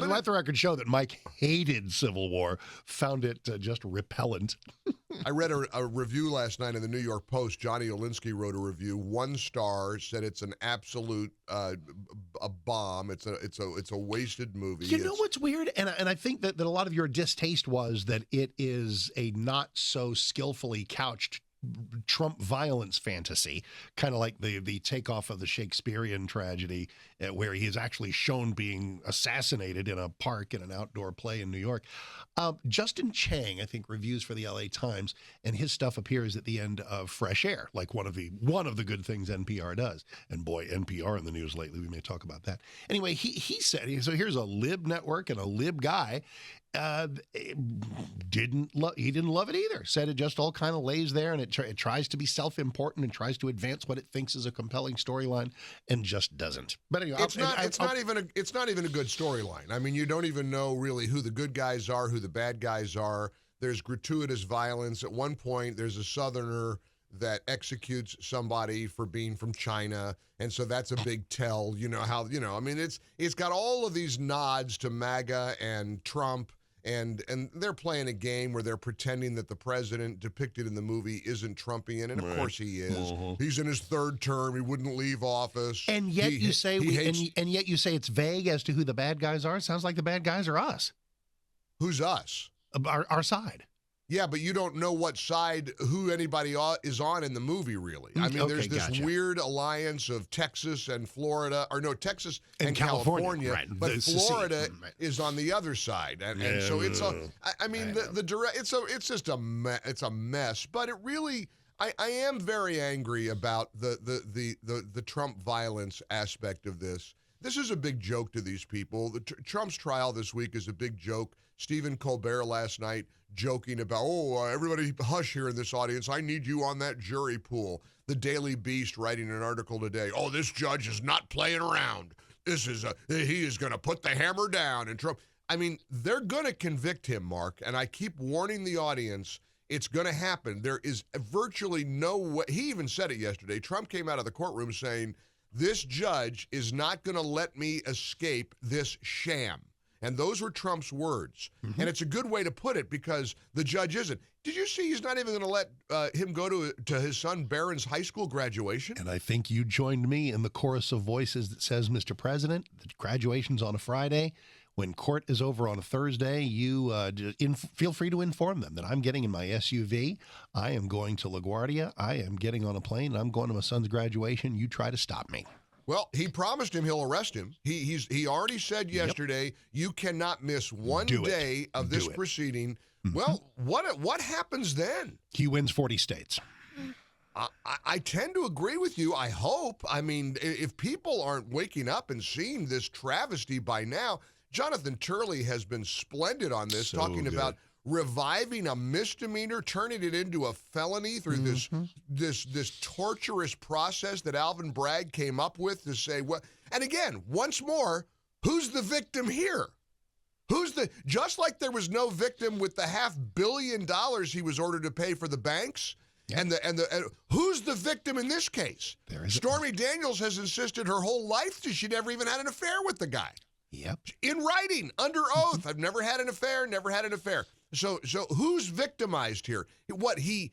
and let the record show that Mike hated Civil War, found it just repellent. I read a review last night in the New York Post. Johnny Olinsky wrote a review. 1 star, said it's an absolute a bomb. It's a wasted movie. You know what's weird? And I think that a lot of your distaste was that it is a not so skillfully couched Trump violence fantasy, kind of like the takeoff of the Shakespearean tragedy, where he is actually shown being assassinated in a park in an outdoor play in New York. Justin Chang, I think, reviews for the LA Times, and his stuff appears at the end of Fresh Air, like one of the good things NPR does. And boy, NPR in the news lately. We may talk about that. Anyway, he said, so here's a lib network and a lib guy. He didn't love it either. Said it just all kind of lays there, and it tries to be self-important and tries to advance what it thinks is a compelling storyline, and just doesn't. But anyway, it's not even a good storyline. I mean, you don't even know really who the good guys are, who the bad guys are. There's gratuitous violence. At one point, there's a Southerner that executes somebody for being from China, and so that's a big tell. You know how I mean, it's got all of these nods to MAGA and Trump. And they're playing a game where they're pretending that the president depicted in the movie isn't Trumpian, and of course he is. Uh-huh. He's in his 3rd term; he wouldn't leave office. And yet you say and yet you say it's vague as to who the bad guys are. It sounds like the bad guys are us. Who's us? Our side. Yeah, but you don't know what side who anybody is on in the movie, really. I mean, there's this weird alliance of Texas and Florida, or no, Texas and California, right. But Florida is on the other side, and so it's just a mess. But it really, I am very angry about the Trump violence aspect of this. This is a big joke to these people. Trump's trial this week is a big joke. Stephen Colbert last night joking about, everybody hush here in this audience. I need you on that jury pool. The Daily Beast writing an article today. Oh, this judge is not playing around. He is going to put the hammer down. And Trump, I mean, they're going to convict him, Mark. And I keep warning the audience, it's going to happen. There is virtually no way. He even said it yesterday. Trump came out of the courtroom saying, this judge is not going to let me escape this sham. And those were Trump's words. Mm-hmm. And it's a good way to put it because the judge isn't. Did you see he's not even going to let him go to his son Barron's high school graduation? And I think you joined me in the chorus of voices that says, Mr. President, the graduation's on a Friday. When court is over on a Thursday, you feel free to inform them that I'm getting in my SUV. I am going to LaGuardia. I am getting on a plane, and I'm going to my son's graduation. You try to stop me. Well, he promised him he'll arrest him. He already said yesterday, you cannot miss one day of this proceeding. Mm-hmm. Well, what happens then? He wins 40 states. I tend to agree with you. I hope. I mean, if people aren't waking up and seeing this travesty by now, Jonathan Turley has been splendid on this, talking about reviving a misdemeanor, turning it into a felony through this torturous process that Alvin Bragg came up with to say what. And again, once more, who's the victim here? Just like there was no victim with the $500 million he was ordered to pay for the banks. Yep. And who's the victim in this case? Stormy Daniels has insisted her whole life that she never even had an affair with the guy. Yep. In writing, under oath. I've never had an affair, never had an affair. So who's victimized here? What, he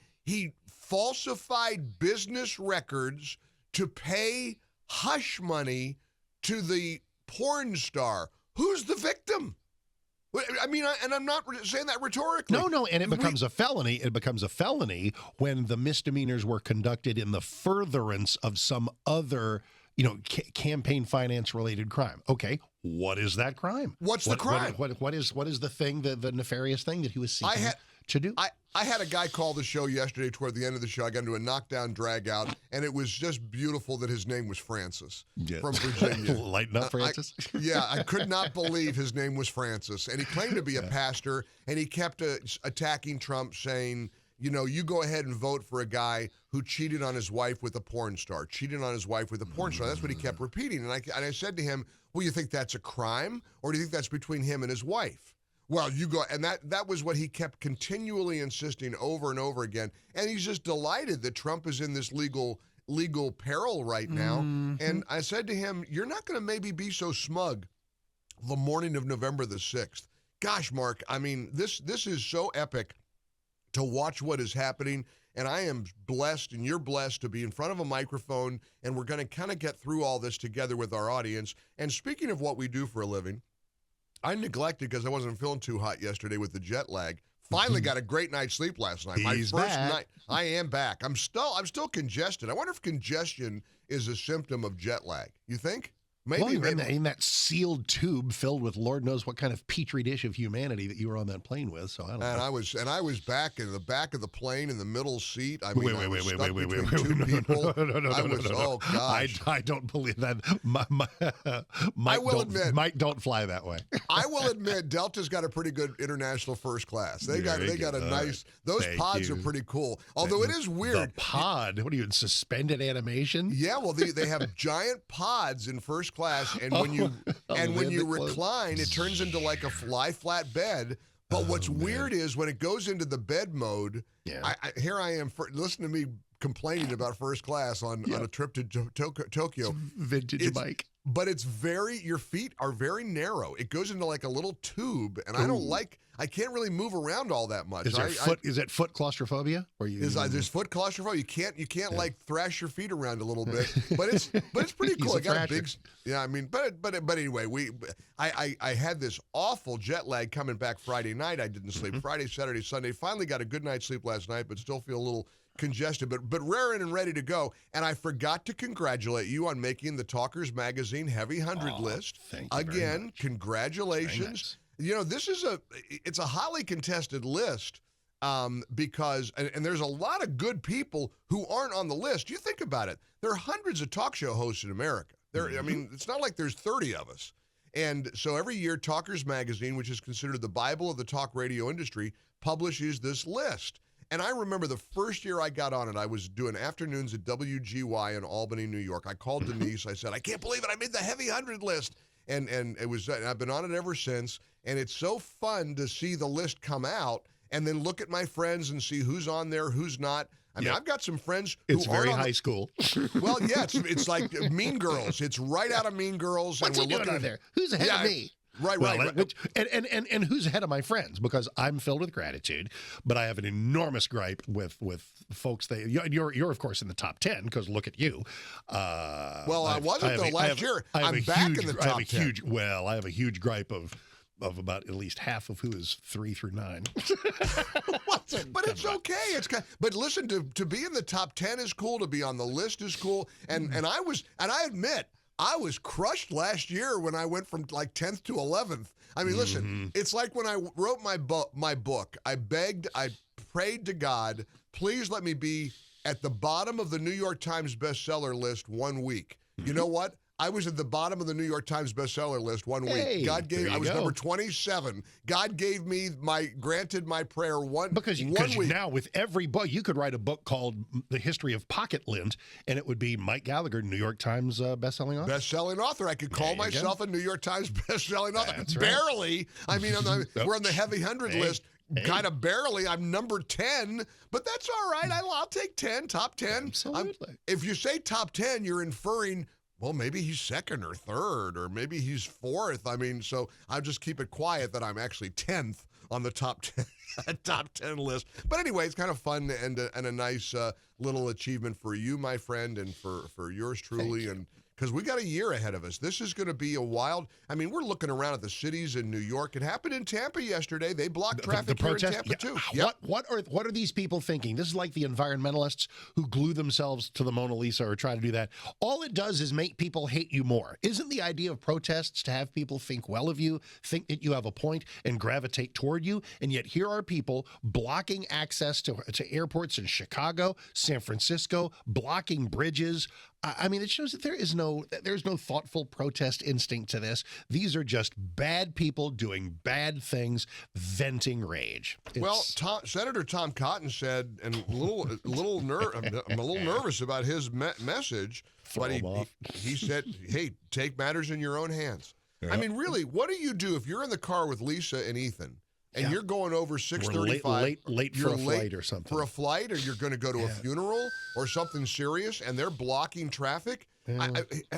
falsified business records to pay hush money to the porn star. Who's the victim? I mean, and I'm not saying that rhetorically. No, and it becomes a felony. It becomes a felony when the misdemeanors were conducted in the furtherance of some other, campaign finance related crime. Okay, what is that crime? What's the crime? What is the thing, the nefarious thing that he was seeking to do? I had a guy call the show yesterday toward the end of the show. I got into a knockdown, drag out, and it was just beautiful that his name was Francis from Virginia. Lighten up, Francis. I could not believe his name was Francis. And he claimed to be a pastor, and he kept attacking Trump, saying, you go ahead and vote for a guy who cheated on his wife with a porn star. That's what he kept repeating. And I said to him, well, you think that's a crime, or do you think that's between him and his wife? Well, you go, and that was what he kept continually insisting over and over again. And he's just delighted that Trump is in this legal peril right now. Mm-hmm. And I said to him, you're not going to maybe be so smug the morning of November the 6th. Gosh, Mark, I mean, this is so epic to watch what is happening. And I am blessed, and you're blessed to be in front of a microphone, and we're going to kind of get through all this together with our audience. And speaking of what we do for a living, I neglected because I wasn't feeling too hot yesterday with the jet lag. Finally got a great night's sleep last night. He's My first back. night. I am back. I'm still congested. I wonder if congestion is a symptom of jet lag. You think? Maybe. Well, you're in that sealed tube filled with Lord knows what kind of petri dish of humanity that you were on that plane with. So I don't know. And I was back in the back of the plane in the middle seat. I mean, Wait, I was stuck wait, between wait, two no, people. no, I was, oh gosh. I don't believe that. Mike, don't fly that way. I will admit, Delta's got a pretty good international first class. They got a nice. Those Thank pods you. are pretty cool. Although it is weird. The pod. What are you in suspended animation? Yeah, well, they have giant pods in first class, and when you recline, it turns into like a lie flat bed. But what's weird is when it goes into the bed mode. Yeah. Here I am. Listen to me complaining about first class on a trip to Tokyo. Vintage Mike. But your feet are very narrow. It goes into like a little tube, and I can't really move around all that much. Is it foot claustrophobia? There's foot claustrophobia. You can't like thrash your feet around a little bit, but it's pretty cool. He's a I got a thrasher. big, yeah. I mean, but anyway, I had this awful jet lag coming back Friday night. I didn't sleep Friday, Saturday, Sunday. Finally got a good night's sleep last night, but still feel a little congested, but raring and ready to go. And I forgot to congratulate you on making the Talkers Magazine Heavy 100 list. Thank you very Again, much. congratulations. Very nice. You know, this is it's a hotly contested list because and there's a lot of good people who aren't on the list. You think about it. There are hundreds of talk show hosts in America. I mean, it's not like there's 30 of us. And so every year, Talkers Magazine, which is considered the Bible of the talk radio industry, publishes this list. And I remember the first year I got on it, I was doing afternoons at WGY in Albany, New York. I called Denise. I said, I can't believe it. I made the Heavy 100 list. And it was, and I've been on it ever since. And it's so fun to see the list come out and then look at my friends and see who's on there, who's not. I mean, I've got some friends who It's very high school. Well, yeah, it's like Mean Girls. It's right out of Mean Girls. What's and he we're doing looking on there? Who's ahead of me? Right. And who's ahead of my friends? Because I'm filled with gratitude, but I have an enormous gripe with folks. You're of course in the top 10 because look at you. Well, I wasn't though last year. I'm back in the top 10. I have a huge gripe of about at least half of who is 3 through 9. But it's okay. But listen, to be in the top 10 is cool. To be on the list is cool. And I admit, I was crushed last year when I went from like 10th to 11th. I mean, listen, it's like when I wrote my book, I prayed to God, please let me be at the bottom of the New York Times bestseller list 1 week. You know what? I was at the bottom of the New York Times bestseller list 1 week. I was number 27. God granted my prayer because week. Now with every book, you could write a book called The History of Pocket Lint, and it would be Mike Gallagher, New York Times bestselling author. Bestselling author. I could call myself a New York Times bestselling author. That's right. Barely. I mean, we're on the Heavy 100 list. Kind of barely. I'm number 10, but that's all right. I'll take 10, top 10. Absolutely. If you say top 10, you're inferring, well, maybe he's second or third, or maybe he's fourth. I mean, so I'll just keep it quiet that I'm actually 10th on the top 10 list. But anyway, it's kind of fun and a nice little achievement for you, my friend, and for yours truly. And because we got a year ahead of us. This is going to be a wild. I mean, we're looking around at the cities in New York. It happened in Tampa yesterday. They blocked traffic here in Tampa too. Yep. What are these people thinking? This is like the environmentalists who glue themselves to the Mona Lisa or try to do that. All it does is make people hate you more. Isn't the idea of protests to have people think well of you, think that you have a point, and gravitate toward you? And yet here are people blocking access to airports in Chicago, San Francisco, blocking bridges. I mean, it shows that there's no thoughtful protest instinct to this. These are just bad people doing bad things, venting rage. Senator Tom Cotton said, and I'm a little nervous about his message, but he said, "Hey, take matters in your own hands." Yep. I mean, really, what do you do if you're in the car with Lisa and Ethan? And you're going over 6:35. Late for a flight or something. For a flight, or you're going to go to a funeral or something serious, and they're blocking traffic.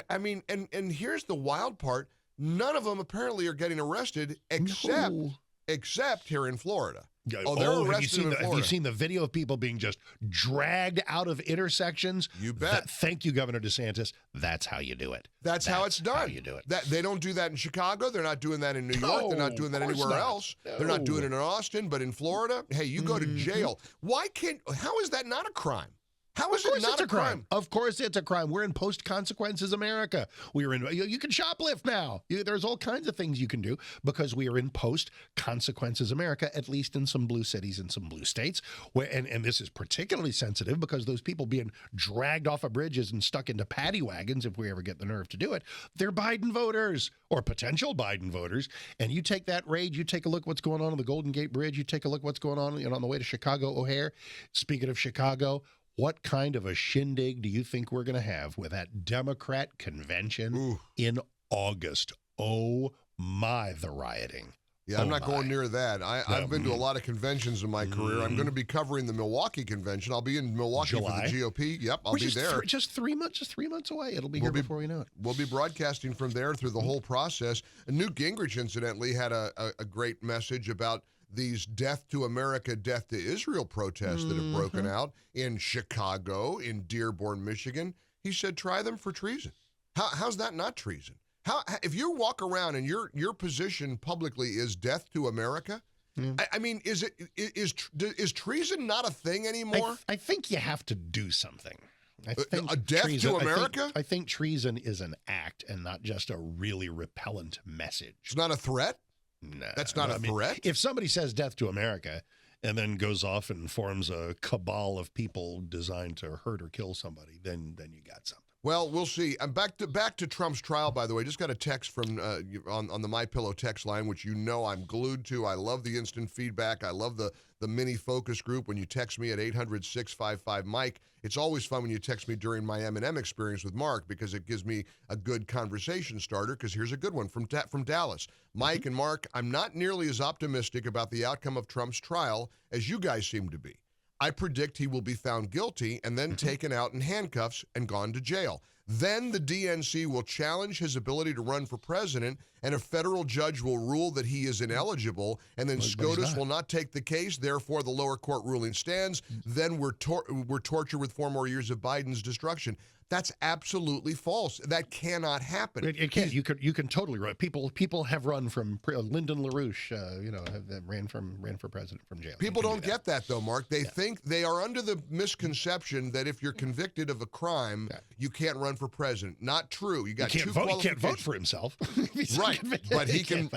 I mean, and here's the wild part. None of them apparently are getting arrested except No. except here in Florida. Yeah, Oh, they're arrested in have you Florida. seen the video of people being just dragged out of intersections? You bet. Thank you, Governor DeSantis. That's how you do it. That's how it's done. How you do it. They don't do that in Chicago. They're not doing that in New York. No, They're not doing that of course anywhere not. else. No. They're not doing it in Austin, but in Florida, hey, you go to jail. How is that not a crime? How is it not a crime? Of course it's a crime. We're in post-consequences America. We're in. You can shoplift now. There's all kinds of things you can do because we are in post-consequences America, at least in some blue cities and some blue states. And this is particularly sensitive because those people being dragged off of bridges and stuck into paddy wagons, if we ever get the nerve to do it, they're Biden voters or potential Biden voters. And you take that rage, you take a look what's going on the Golden Gate Bridge, you take a look what's going on, on the way to Chicago O'Hare. Speaking of Chicago, what kind of a shindig do you think we're going to have with that Democrat convention in August? Oh, my, the rioting. Yeah, I'm not going near that. I've been to a lot of conventions in my career. I'm going to be covering the Milwaukee convention. I'll be in Milwaukee July. for the GOP. Yep, I'll be there. Just 3 months away. It'll be here before we know it. We'll be broadcasting from there through the whole process. And Newt Gingrich, incidentally, had a great message about these death to America, death to Israel protests that have broken out in Chicago, in Dearborn, Michigan. He said, try them for treason. How's that not treason? If you walk around and your position publicly is death to America, I mean, is treason not a thing anymore? I think you have to do something. I think a death treason, to America? I think treason is an act and not just a really repellent message. It's not a threat? No, that's not a threat. If somebody says death to America and then goes off and forms a cabal of people designed to hurt or kill somebody, then you got something. Well, we'll see. I'm back to Trump's trial, by the way. Just got a text from on the MyPillow text line, which I'm glued to. I love the instant feedback. I love the mini focus group when you text me at 800-655-MIKE. It's always fun when you text me during my M&M experience with Mark because it gives me a good conversation starter, because here's a good one from Dallas. Mike and Mark, I'm not nearly as optimistic about the outcome of Trump's trial as you guys seem to be. I predict he will be found guilty and then taken out in handcuffs and gone to jail. Then the DNC will challenge his ability to run for president, and a federal judge will rule that he is ineligible, and then SCOTUS will not take the case. Therefore, the lower court ruling stands. Then we're tortured with 4 more years of Biden's destruction. That's absolutely false. That cannot happen. It can't. You can totally run. People have run from Lyndon LaRouche. Ran for president from jail. People don't get that though, Mark. They think they are under the misconception that if you're convicted of a crime, you can't run for president. Not true. You got two qualifications. He can't vote for himself. Right, but he can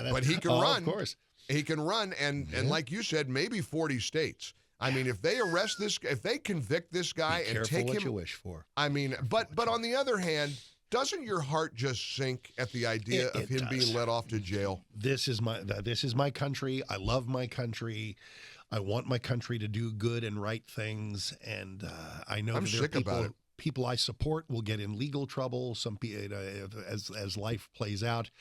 run. Of course, he can run, and like you said, maybe 40 states. I mean, if they arrest this, if they convict this guy and take him, what you wish for. I mean, but on the other hand, doesn't your heart just sink at the idea of him being let off to jail? This is my country. I love my country. I want my country to do good and right things, and I know that there are people I support will get in legal trouble. Some people, as life plays out.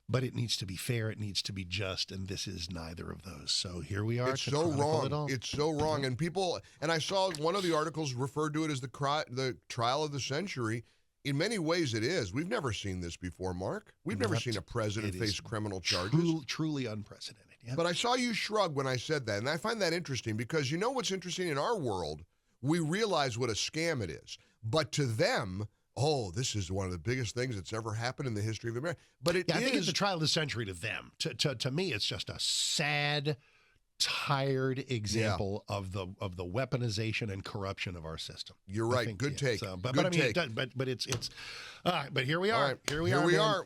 But it needs to be fair. It needs to be just, and this is neither of those. So here we are. It's so wrong. It's so wrong. And I saw one of the articles referred to it as the trial of the century. In many ways, it is. We've never seen this before, Mark. We've never seen a president face criminal charges. Truly unprecedented. Yep. But I saw you shrug when I said that, and I find that interesting because you know what's interesting in our world? We realize what a scam it is. But to them, oh, this is one of the biggest things that's ever happened in the history of America. But I think it's the trial of the century to them. To me, it's just a sad, tired example of the weaponization and corruption of our system. You're right. Good take. But here we are. Right. Here we are.